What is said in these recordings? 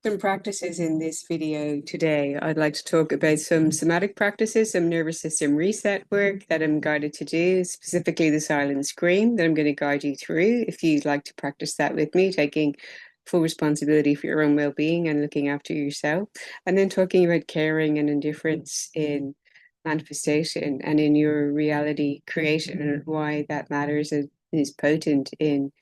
Some practices in this video today. I'd like to talk about some somatic practices, some nervous system reset work that I'm guided to do, specifically the silent scream that I'm going to guide you through. If you'd like to practice that with me, taking full responsibility for your own well-being and looking after yourself, and then talking about caring and indifference in manifestation and in your reality creation and why that matters and is potent in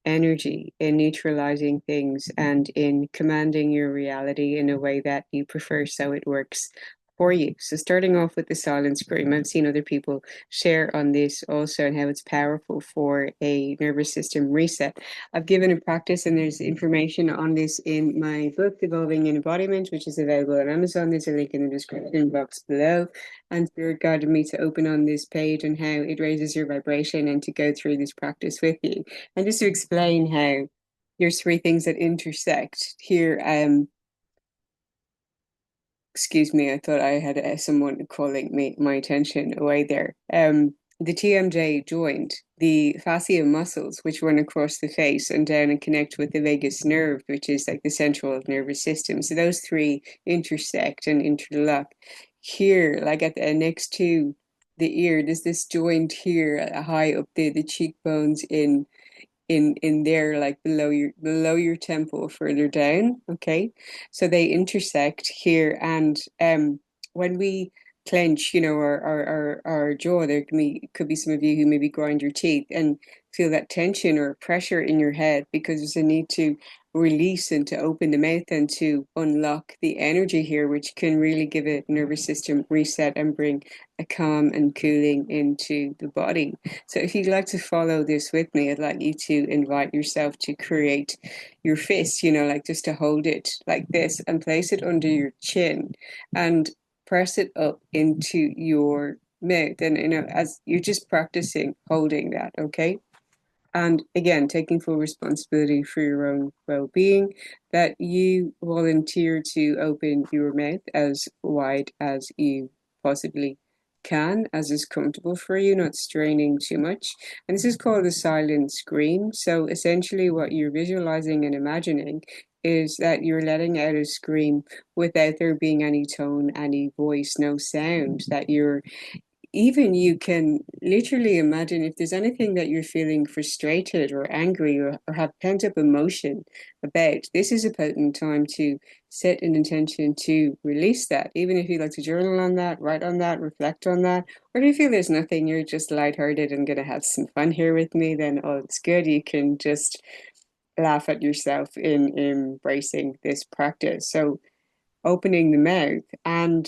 energy, in neutralizing things and in commanding your reality in a way that you prefer so it works for you. So starting off with the silent scream, I've seen other people share on this also and how it's powerful for a nervous system reset. I've given a practice and there's information on this in my book, Evolving in Embodiment, which is available on Amazon. There's a link in the description box below. And Spirit guided me to open on this page and how it raises your vibration and to go through this practice with you. And just to explain how there's three things that intersect here. Excuse me, I thought I had someone calling me my attention away there. The TMJ joint, the fascia muscles, which run across the face and down and connect with the vagus nerve, which is like the central nervous system. So those three intersect and interlock. Here, like at the next to the ear, there's this joint here, high up the cheekbones in there, like below your temple, further down. Okay, so they intersect here, and when we clench, our jaw, there could be some of you who maybe grind your teeth and feel that tension or pressure in your head because there's a need to release and to open the mouth and to unlock the energy here, which can really give a nervous system reset and bring a calm and cooling into the body. So if you'd like to follow this with me, I'd like you to invite yourself to create your fist, like just to hold it like this and place it under your chin and press it up into your mouth. And, as you're just practicing holding that, okay? And again, taking full responsibility for your own well-being, that you volunteer to open your mouth as wide as you possibly can, as is comfortable for you, not straining too much. And this is called a silent scream. So essentially what you're visualizing and imagining is that you're letting out a scream without there being any tone, any voice, no sound, that you're even you can literally imagine if there's anything that you're feeling frustrated or angry or have pent up emotion about, this is a potent time to set an intention to release that. Even if you like to journal on that, write on that, reflect on that, or if you feel there's nothing, you're just lighthearted and going to have some fun here with me, then oh, it's good. You can just laugh at yourself in embracing this practice. So opening the mouth and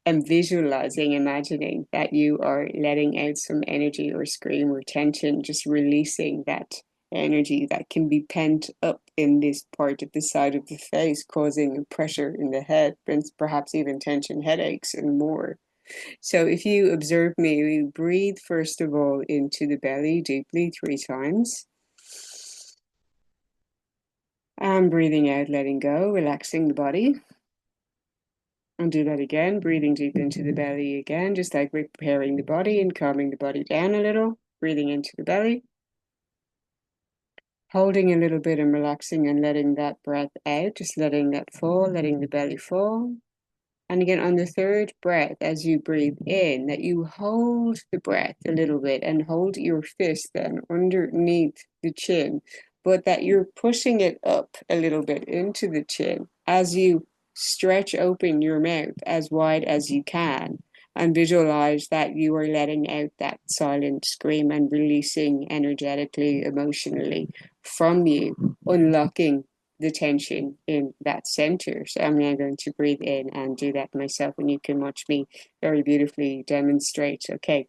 visualizing, imagining that you are letting out some energy or scream or tension, just releasing that energy that can be pent up in this part of the side of the face, causing pressure in the head, and perhaps even tension, headaches, and more. So if you observe me, we breathe first of all into the belly deeply 3 times. And breathing out, letting go, relaxing the body. And do that again, breathing deep into the belly again, just like we're preparing the body and calming the body down a little. Breathing into the belly, holding a little bit and relaxing and letting that breath out, just letting that fall, letting the belly fall. And again, on the third breath, as you breathe in, that you hold the breath a little bit and hold your fist then underneath the chin, but that you're pushing it up a little bit into the chin as you stretch open your mouth as wide as you can and visualize that you are letting out that silent scream and releasing energetically, emotionally from you, unlocking the tension in that center. So I'm now going to breathe in and do that myself, and you can watch me very beautifully demonstrate. Okay.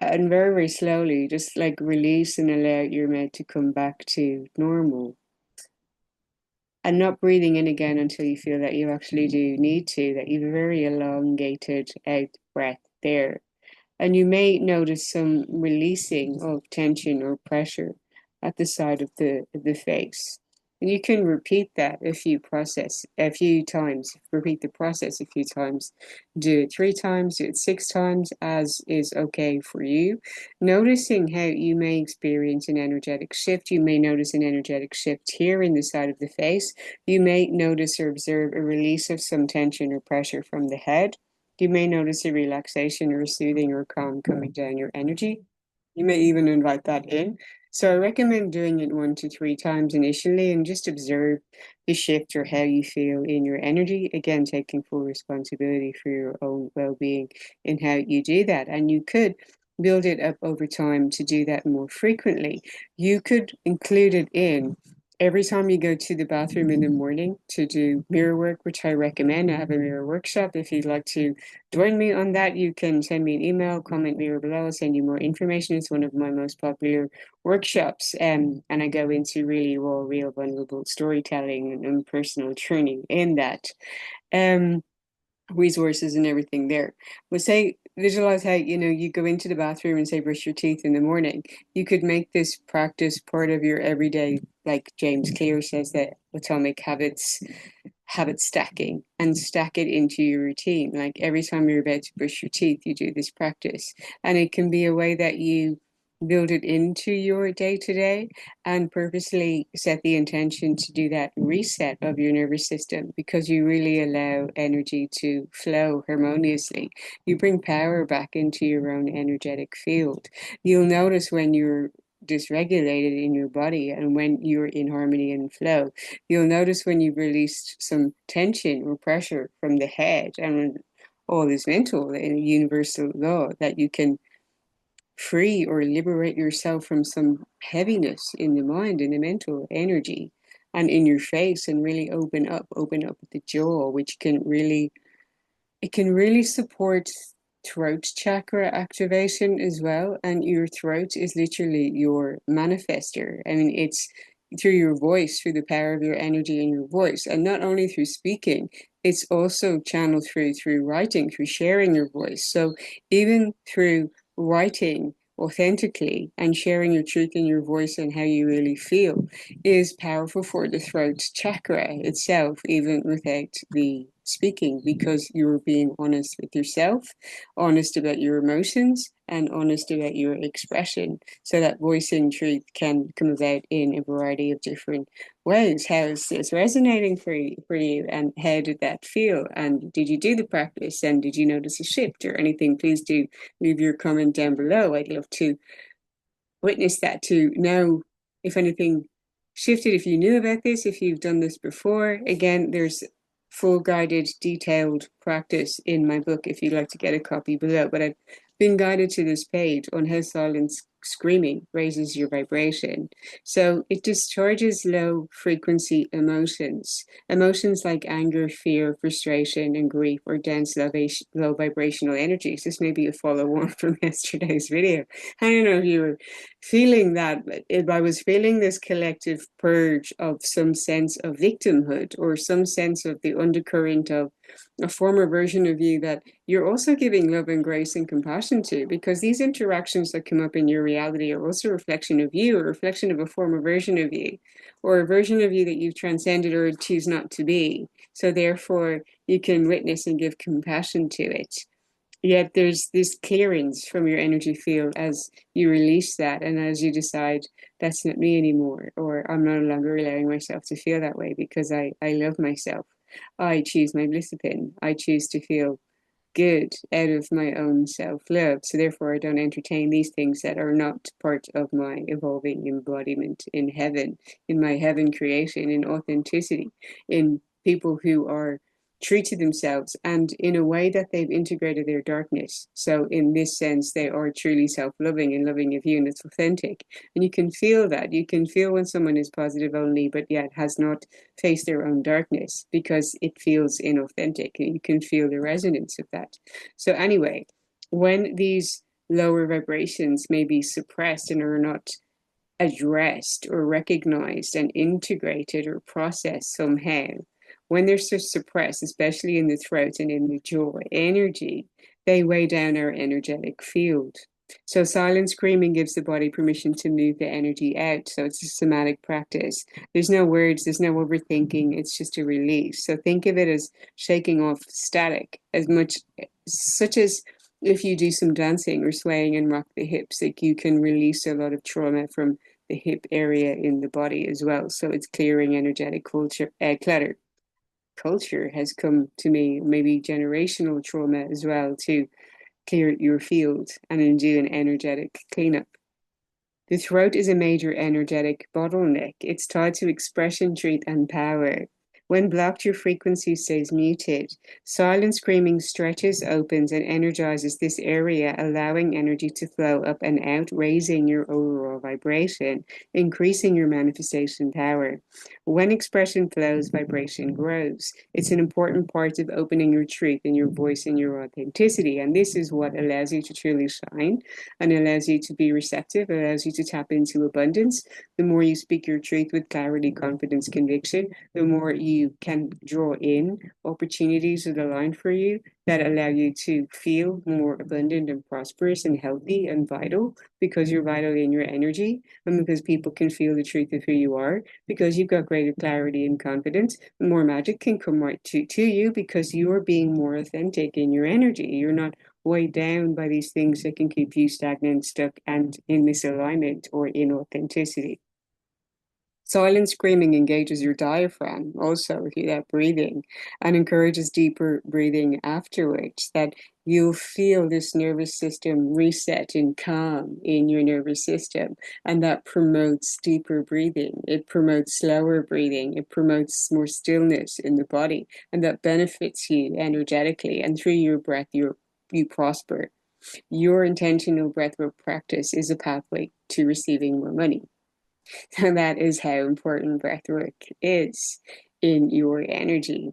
And very, very slowly, just like release and allow your mouth to come back to normal. And not breathing in again until you feel that you actually do need to, that you've a very elongated out breath there. And you may notice some releasing of tension or pressure at the side of the face. And you can repeat that a few times, repeat the process a few times. Do it 3 times, do it 6 times, as is okay for you. Noticing how you may experience an energetic shift. You may notice an energetic shift here in the side of the face. You may notice or observe a release of some tension or pressure from the head. You may notice a relaxation or a soothing or calm coming down your energy. You may even invite that in. So I recommend doing it 1 to 3 times initially and just observe the shift or how you feel in your energy. Again, taking full responsibility for your own well-being in how you do that. And you could build it up over time to do that more frequently. You could include it in every time you go to the bathroom in the morning to do mirror work, which I recommend. I have a mirror workshop. If you'd like to join me on that, you can send me an email, comment me below, I'll send you more information. It's one of my most popular workshops, and I go into really raw, real, vulnerable storytelling and personal journey in that. Um, Resources and everything there. But say, visualize how, you go into the bathroom and say, brush your teeth in the morning. You could make this practice part of your everyday, like James Clear says, that atomic habit stacking, and stack it into your routine. Like every time you're about to brush your teeth, you do this practice. And it can be a way that you build it into your day to day and purposely set the intention to do that reset of your nervous system, because you really allow energy to flow harmoniously. You bring power back into your own energetic field. You'll notice when you're dysregulated in your body and when you're in harmony and flow. You'll notice when you've released some tension or pressure from the head, and all is mental in a universal law, that you can free or liberate yourself from some heaviness in the mind, in the mental energy, and in your face, and really open up the jaw, which can really support throat chakra activation as well. And your throat is literally your manifester. I mean, it's through your voice, through the power of your energy in your voice, and not only through speaking, it's also channeled through writing, through sharing your voice. So even through writing authentically and sharing your truth in your voice and how you really feel is powerful for the throat chakra itself, even without the speaking, because you're being honest with yourself, honest about your emotions, and honest about your expression. So that voicing truth can come about in a variety of different ways. How is this resonating for you, and how did that feel? And did you do the practice? And did you notice a shift or anything? Please do leave your comment down below. I'd love to witness that, to know if anything shifted, if you knew about this, if you've done this before. Again, there's full guided, detailed practice in my book if you'd like to get a copy below. But I've been guided to this page on how silence screaming raises your vibration. So it discharges low frequency emotions like anger, fear, frustration, and grief, or dense low vibrational energies. This may be a follow on from yesterday's video. I don't know if you were feeling that, but if I was feeling this collective purge of some sense of victimhood, or some sense of the undercurrent of a former version of you that you're also giving love and grace and compassion to, because these interactions that come up in your reality are also a reflection of you, a reflection of a former version of you, or a version of you that you've transcended or choose not to be. So therefore, you can witness and give compassion to it. Yet there's this clearance from your energy field as you release that, and as you decide that's not me anymore, or I'm no longer allowing myself to feel that way because I love myself. I choose my discipline. I choose to feel good out of my own self-love. So therefore I don't entertain these things that are not part of my evolving embodiment in heaven, in my heaven creation, in authenticity, in people who are true to themselves and in a way that they've integrated their darkness. So in this sense, they are truly self-loving and loving of you, and it's authentic. And you can feel that. You can feel when someone is positive only, but yet has not faced their own darkness, because it feels inauthentic. You can feel the resonance of that. So anyway, when these lower vibrations may be suppressed and are not addressed or recognized and integrated or processed somehow, when they're so suppressed, especially in the throat and in the jaw energy, They weigh down our energetic field. So silent screaming gives the body permission to move the energy out. So it's a somatic practice. There's no words, there's no overthinking. It's just a release. So think of it as shaking off static as much, such as if you do some dancing or swaying and rock the hips, like you can release a lot of trauma from the hip area in the body as well. So it's clearing energetic clutter. Culture has come to me, maybe generational trauma as well, to clear your field and then do an energetic cleanup. The throat is a major energetic bottleneck. It's tied to expression, truth, and power. When blocked, your frequency stays muted. Silent screaming stretches, opens, and energizes this area, allowing energy to flow up and out, raising your overall vibration, increasing your manifestation power. When expression flows, vibration grows. It's an important part of opening your truth and your voice and your authenticity. And this is what allows you to truly shine and allows you to be receptive, allows you to tap into abundance. The more you speak your truth with clarity, confidence, conviction, the more you can draw in opportunities that align for you that allow you to feel more abundant and prosperous and healthy and vital because you're vital in your energy and because people can feel the truth of who you are because you've got greater clarity and confidence. More magic can come right to you because you are being more authentic in your energy. You're not weighed down by these things that can keep you stagnant, stuck, and in misalignment or inauthenticity. Silent screaming engages your diaphragm also through that breathing and encourages deeper breathing afterwards, that you'll feel this nervous system reset and calm in your nervous system. And that promotes deeper breathing. It promotes slower breathing. It promotes more stillness in the body. And that benefits you energetically. And through your breath, you prosper. Your intentional breathwork practice is a pathway to receiving more money. And that is how important breathwork is in your energy.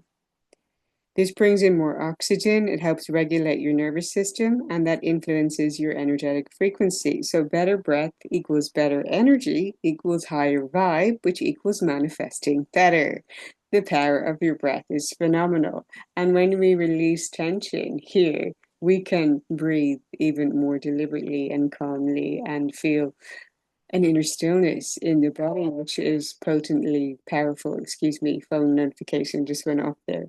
This brings in more oxygen, it helps regulate your nervous system, and that influences your energetic frequency. So, better breath equals better energy, equals higher vibe, which equals manifesting better. The power of your breath is phenomenal. And when we release tension here, we can breathe even more deliberately and calmly and feel an inner stillness in the body, which is potently powerful. Excuse me, phone notification just went off there.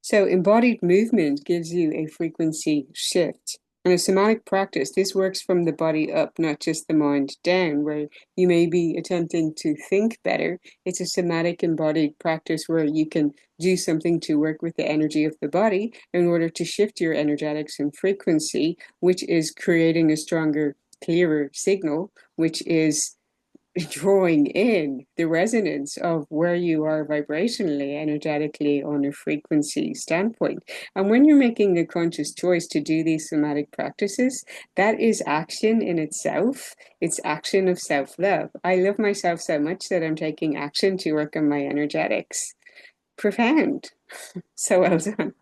So, embodied movement gives you a frequency shift. In a somatic practice, this works from the body up, not just the mind down, where you may be attempting to think better. It's a somatic embodied practice where you can do something to work with the energy of the body in order to shift your energetics and frequency, which is creating a stronger, clearer signal, which is drawing in the resonance of where you are vibrationally, energetically on a frequency standpoint. And when you're making the conscious choice to do these somatic practices, that is action in itself. It's action of self-love. I love myself so much that I'm taking action to work on my energetics. Profound. So well done.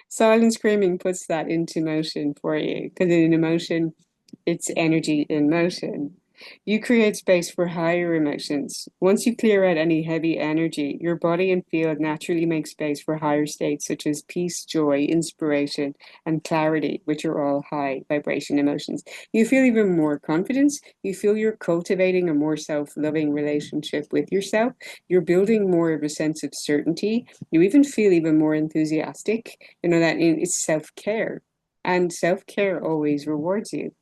Silent screaming puts that into motion for you because in emotion, it's energy in motion. You create space for higher emotions. Once you clear out any heavy energy, your body and field naturally make space for higher states such as peace, joy, inspiration, and clarity, which are all high vibration emotions. You feel even more confidence. You feel you're cultivating a more self-loving relationship with yourself. You're building more of a sense of certainty. You even feel even more enthusiastic. You know that it's self-care. And self-care always rewards you.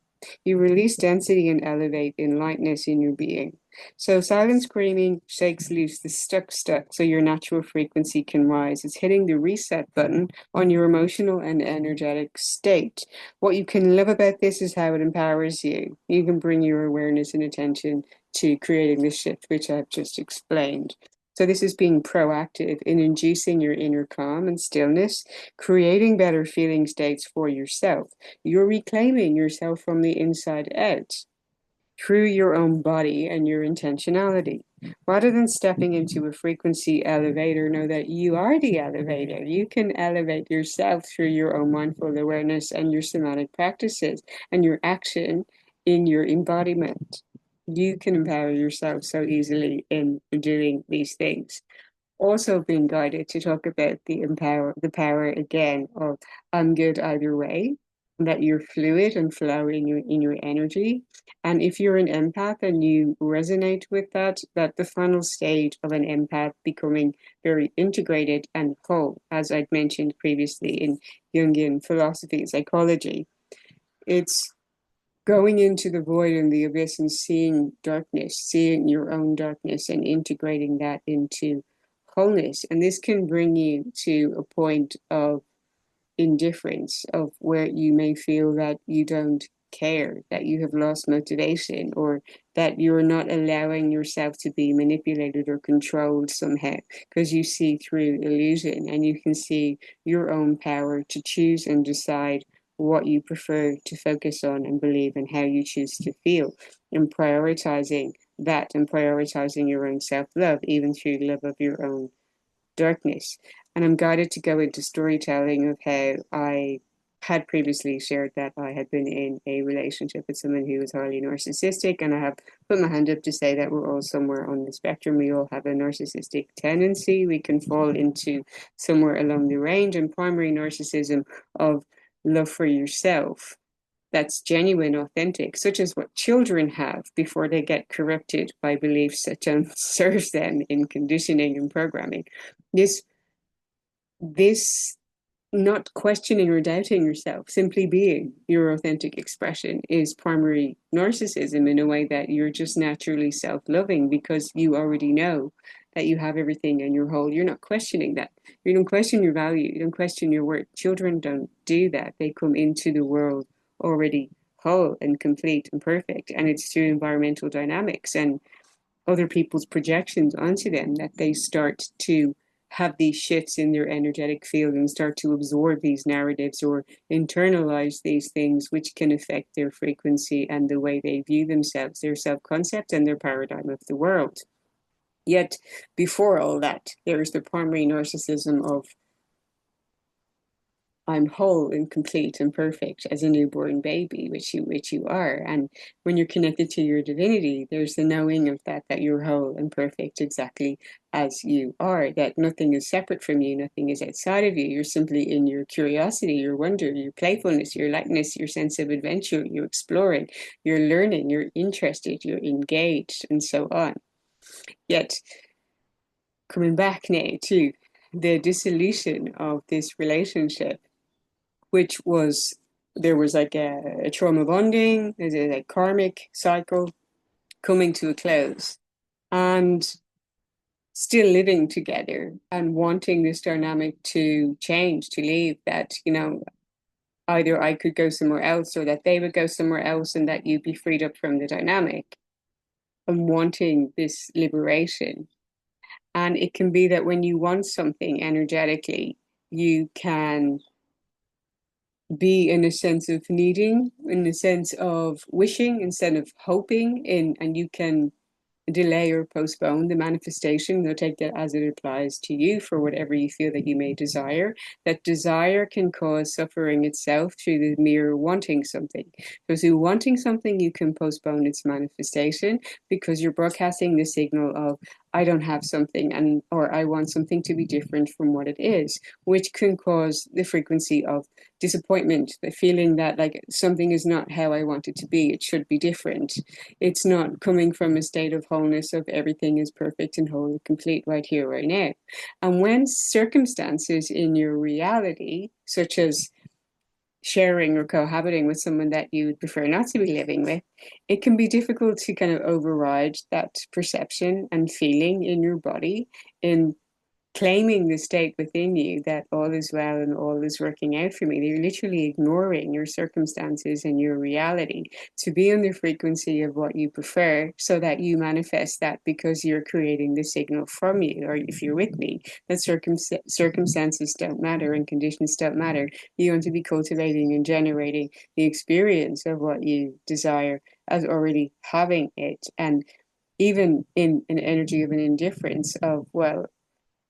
You release density and elevate in lightness in your being. So silent screaming shakes loose the stuck, so your natural frequency can rise. It's hitting the reset button on your emotional and energetic state. What you can love about this is how it empowers you. You can bring your awareness and attention to creating this shift, which I've just explained. So this is being proactive in inducing your inner calm and stillness, creating better feeling states for yourself. You're reclaiming yourself from the inside out through your own body and your intentionality. Rather than stepping into a frequency elevator, know that you are the elevator. You can elevate yourself through your own mindful awareness and your somatic practices and your action in your embodiment. You can empower yourself so easily in doing these things. also been guided to talk about the power again of I'm good either way, that you're fluid and flow in your energy. And if you're an empath and you resonate with that, that the final stage of an empath becoming very integrated and whole, as I'd mentioned previously in Jungian philosophy and psychology, it's going into the void and the abyss and seeing darkness, seeing your own darkness and integrating that into wholeness. And this can bring you to a point of indifference, of where you may feel that you don't care, that you have lost motivation, or that you're not allowing yourself to be manipulated or controlled somehow, because you see through illusion and you can see your own power to choose and decide what you prefer to focus on and believe and how you choose to feel, and prioritizing that and prioritizing your own self-love, even through love of your own darkness. And I'm guided to go into storytelling of how I had previously shared that I had been in a relationship with someone who was highly narcissistic. And I have put my hand up to say that we're all somewhere on the spectrum. We all have a narcissistic tendency. We can fall into somewhere along the range. And primary narcissism of love for yourself, that's genuine, authentic, such as what children have before they get corrupted by beliefs that don't serve them in conditioning and programming. This this not questioning or doubting yourself, simply being your authentic expression, is primary narcissism, in a way that you're just naturally self-loving because you already know that you have everything and you're whole. You're not questioning that. You don't question your value. You don't question your worth. Children don't do that. They come into the world already whole and complete and perfect. And it's through environmental dynamics and other people's projections onto them that they start to have these shifts in their energetic field and start to absorb these narratives or internalize these things, which can affect their frequency and the way they view themselves, their self-concept and their paradigm of the world. Yet before all that, there is the primary narcissism of I'm whole and complete and perfect as a newborn baby, which you are. And when you're connected to your divinity, there's the knowing of that, that you're whole and perfect exactly as you are, that nothing is separate from you, nothing is outside of you. You're simply in your curiosity, your wonder, your playfulness, your lightness, your sense of adventure, you're exploring, you're learning, you're interested, you're engaged, and so on. Yet coming back now to the dissolution of this relationship, which was there was like a trauma bonding, there's a like karmic cycle coming to a close, and still living together and wanting this dynamic to change, to leave, that, you know, either I could go somewhere else or that they would go somewhere else and that you'd be freed up from the dynamic, and wanting this liberation. And it can be that when you want something energetically, you can be in a sense of needing, in a sense of wishing instead of hoping, and you can delay or postpone the manifestation. They'll take that as it applies to you for whatever you feel that you may desire. That desire can cause suffering itself through the mere wanting something. So through wanting something, you can postpone its manifestation because you're broadcasting the signal of I don't have something, and or I want something to be different from what it is, which can cause the frequency of disappointment, the feeling that like something is not how I want it to be, it should be different. It's not coming from a state of wholeness, of everything is perfect and whole and complete right here, right now. And when circumstances in your reality, such as sharing or cohabiting with someone that you would prefer not to be living with, it can be difficult to kind of override that perception and feeling in your body, in claiming the state within you that all is well and all is working out for me. You're literally ignoring your circumstances and your reality to be on the frequency of what you prefer, so that you manifest that, because you're creating the signal from you. Or if you're with me, that circumstances don't matter and conditions don't matter. You want to be cultivating and generating the experience of what you desire as already having it. And even in an energy of an indifference of, well,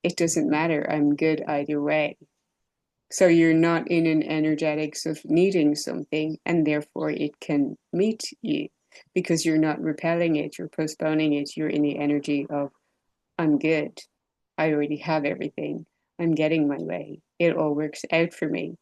it doesn't matter, I'm good either way. So you're not in an energetics of needing something, and therefore it can meet you because you're not repelling it, you're postponing it, you're in the energy of I'm good. I already have everything. I'm getting my way. It all works out for me.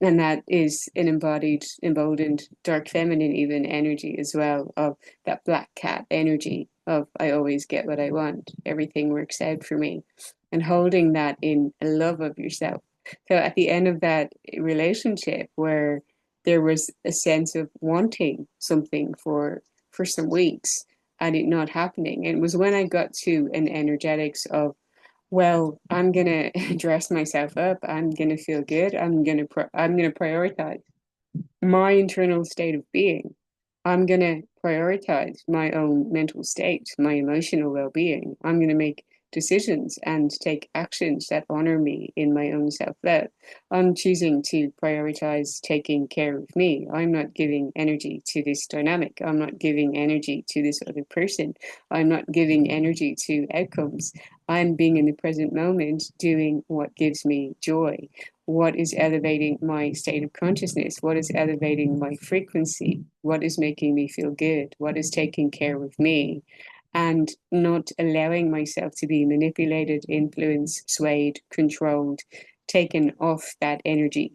And that is an embodied, emboldened, dark feminine, even energy as well, of that black cat energy of I always get what I want. Everything works out for me. And holding that in a love of yourself. So at the end of that relationship where there was a sense of wanting something for some weeks and it not happening. And it was when I got to an energetics of well, I'm gonna dress myself up. I'm gonna feel good. I'm gonna prioritize my internal state of being. I'm going to prioritize my own mental state, my emotional well being. I'm going to make decisions and take actions that honor me in my own self love. I'm choosing to prioritize taking care of me. I'm not giving energy to this dynamic. I'm not giving energy to this other person. I'm not giving energy to outcomes. I'm being in the present moment doing what gives me joy, what is elevating my state of consciousness, what is elevating my frequency, what is making me feel good, what is taking care of me, and not allowing myself to be manipulated, influenced, swayed, controlled, taken off that energy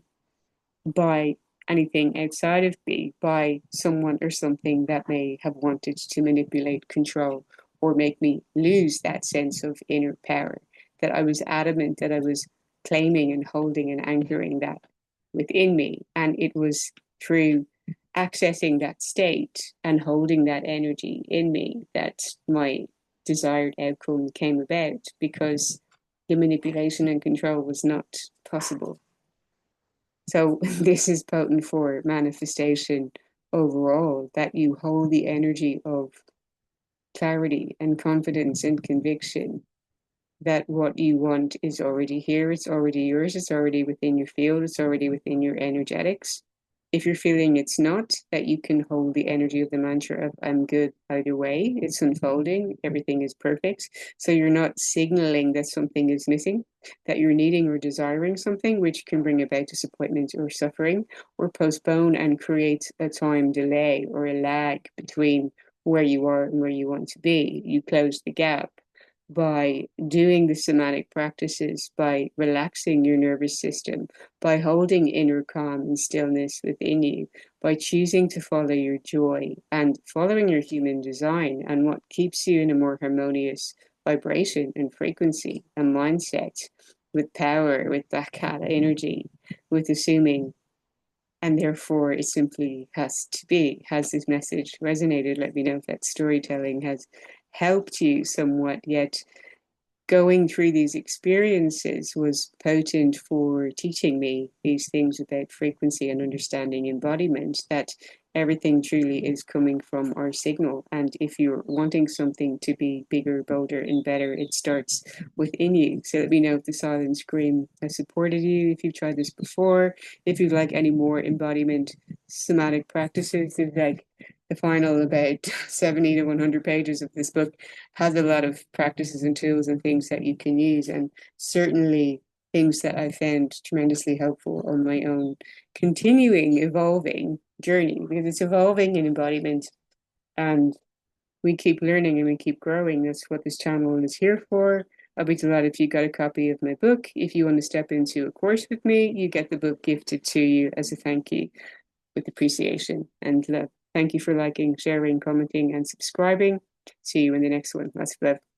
by anything outside of me, by someone or something that may have wanted to manipulate, control, or make me lose that sense of inner power. That I was adamant that I was claiming and holding and anchoring that within me. And it was through accessing that state and holding that energy in me that my desired outcome came about because the manipulation and control was not possible. So this is potent for manifestation overall, that you hold the energy of clarity and confidence and conviction that what you want is already here, it's already yours, it's already within your field, it's already within your energetics. If you're feeling it's not, that you can hold the energy of the mantra of I'm good either way, it's unfolding, everything is perfect. So you're not signaling that something is missing, that you're needing or desiring something, which can bring about disappointment or suffering, or postpone and create a time delay or a lag between where you are and where you want to be. You close the gap by doing the somatic practices, by relaxing your nervous system, by holding inner calm and stillness within you, by choosing to follow your joy and following your human design and what keeps you in a more harmonious vibration and frequency and mindset with power, with that cat energy, with assuming. And therefore, it simply has to be. Has this message resonated? Let me know if that storytelling has helped you somewhat, yet going through these experiences was potent for teaching me these things about frequency and understanding embodiment, that everything truly is coming from our signal. And if you're wanting something to be bigger, bolder, and better, it starts within you. So let me know if the silent scream has supported you, if you've tried this before, if you'd like any more embodiment somatic practices. There's like the final about 70 to 100 pages of this book has a lot of practices and tools and things that you can use, and certainly things that I found tremendously helpful on my own continuing evolving journey, because it's evolving in embodiment and we keep learning and we keep growing. That's what this channel is here for. I'll be delighted if you got a copy of my book. If you want to step into a course with me, you get the book gifted to you as a thank you with appreciation and love. Thank you for liking, sharing, commenting, and subscribing. See you in the next one. Lots of love.